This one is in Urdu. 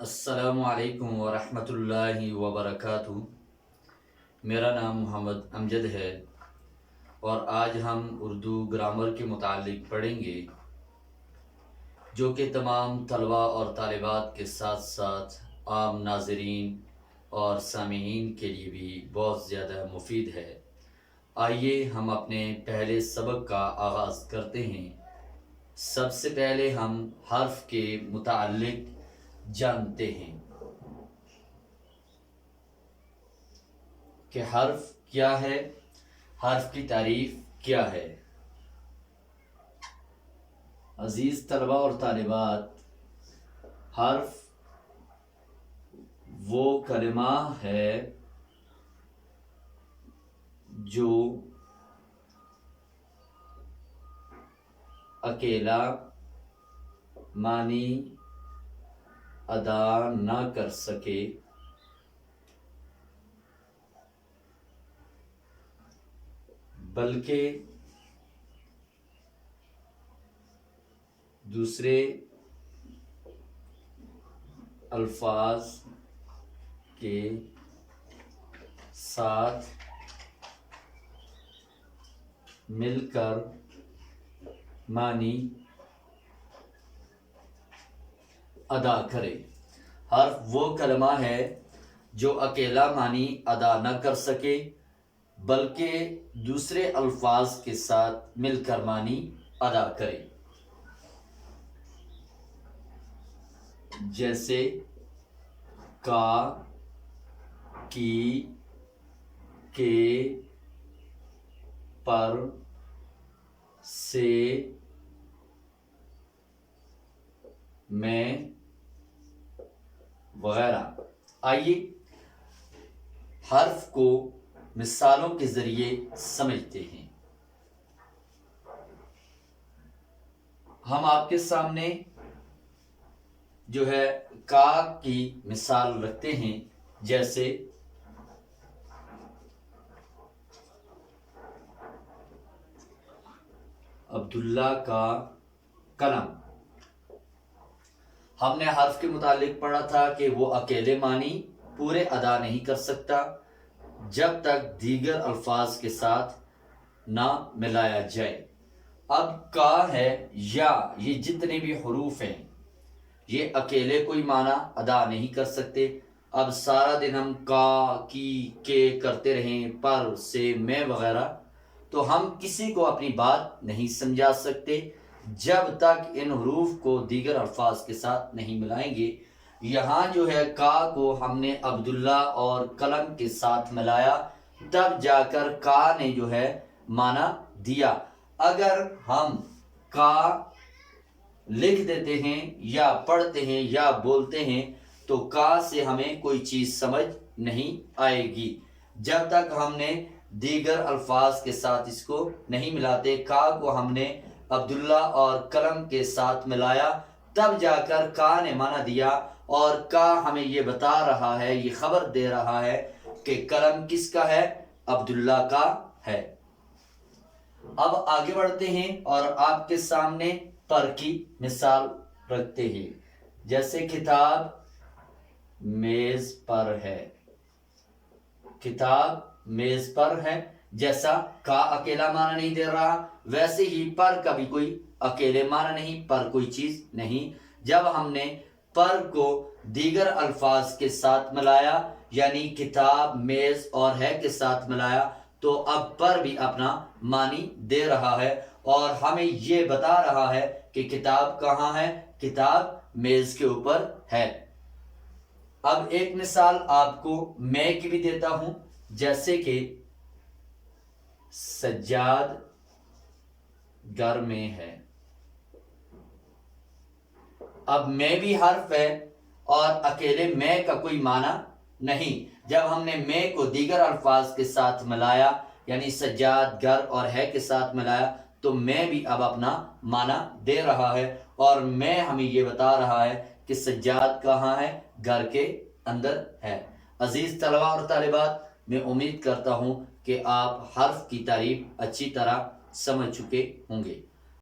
السلام علیکم ورحمۃ اللہ وبرکاتہ۔ میرا نام محمد امجد ہے اور آج ہم اردو گرامر کے متعلق پڑھیں گے، جو کہ تمام طلباء اور طالبات کے ساتھ ساتھ عام ناظرین اور سامعین کے لیے بھی بہت زیادہ مفید ہے۔ آئیے ہم اپنے پہلے سبق کا آغاز کرتے ہیں۔ سب سے پہلے ہم حرف کے متعلق جانتے ہیں کہ حرف کیا ہے، حرف کی تعریف کیا ہے۔ عزیز طلباء اور طالبات، حرف وہ کلمہ ہے جو اکیلا معنی ادا نہ کر سکے، بلکہ دوسرے الفاظ کے ساتھ مل کر معنی ادا کرے۔ حرف وہ کلمہ ہے جو اکیلا معنی ادا نہ کر سکے، بلکہ دوسرے الفاظ کے ساتھ مل کر معنی ادا کرے، جیسے کا، کی، کے، پر، سے، میں وغیرہ۔ آئیے حرف کو مثالوں کے ذریعے سمجھتے ہیں۔ ہم آپ کے سامنے جو ہے کا کی مثال رکھتے ہیں، جیسے عبداللہ کا قلم۔ ہم نے حرف کے متعلق پڑھا تھا کہ وہ اکیلے معنی پورے ادا نہیں کر سکتا جب تک دیگر الفاظ کے ساتھ نہ ملایا جائے۔ اب کا ہے یا، یہ جتنے بھی حروف ہیں یہ اکیلے کوئی معنی ادا نہیں کر سکتے۔ اب سارا دن ہم کا، کی، کے کرتے رہیں، پر، سے، میں وغیرہ، تو ہم کسی کو اپنی بات نہیں سمجھا سکتے جب تک ان حروف کو دیگر الفاظ کے ساتھ نہیں ملائیں گے۔ یہاں جو ہے کا کو ہم نے عبداللہ اور قلم کے ساتھ ملایا، تب جا کر کا نے جو ہے معنی دیا۔ اگر ہم کا لکھ دیتے ہیں یا پڑھتے ہیں یا بولتے ہیں تو کا سے ہمیں کوئی چیز سمجھ نہیں آئے گی جب تک ہم نے دیگر الفاظ کے ساتھ اس کو نہیں ملاتے۔ کا کو ہم نے عبداللہ اور قلم کے ساتھ ملایا، تب جا کر کا نے معنی دیا، اور کا ہمیں یہ بتا رہا ہے، یہ خبر دے رہا ہے کہ قلم کس کا ہے؟ عبداللہ کا ہے۔ اب آگے بڑھتے ہیں اور آپ کے سامنے پر کی مثال رکھتے ہیں، جیسے کتاب میز پر ہے۔ کتاب میز پر ہے، جیسا کا اکیلا معنی نہیں دے رہا، ویسے ہی پر کا بھی کوئی اکیلے معنی نہیں، پر کوئی چیز نہیں۔ جب ہم نے پر کو دیگر الفاظ کے ساتھ ملایا، یعنی کتاب، میز اور ہے کے ساتھ ملایا، تو اب پر بھی اپنا معنی دے رہا ہے اور ہمیں یہ بتا رہا ہے کہ کتاب کہاں ہے؟ کتاب میز کے اوپر ہے۔ اب ایک مثال آپ کو میں کی بھی دیتا ہوں، جیسے کہ سجاد گھر میں ہے۔ اب میں بھی حرف ہے اور اکیلے میں کا کوئی معنی نہیں۔ جب ہم نے میں کو دیگر الفاظ کے ساتھ ملایا، یعنی سجاد، گھر اور ہے کے ساتھ ملایا، تو میں بھی اب اپنا معنی دے رہا ہے، اور میں ہمیں یہ بتا رہا ہے کہ سجاد کہاں ہے؟ گھر کے اندر ہے۔ عزیز طلباء اور طالبات، میں امید کرتا ہوں کہ آپ حرف کی تعریف اچھی طرح سمجھ چکے ہوں گے۔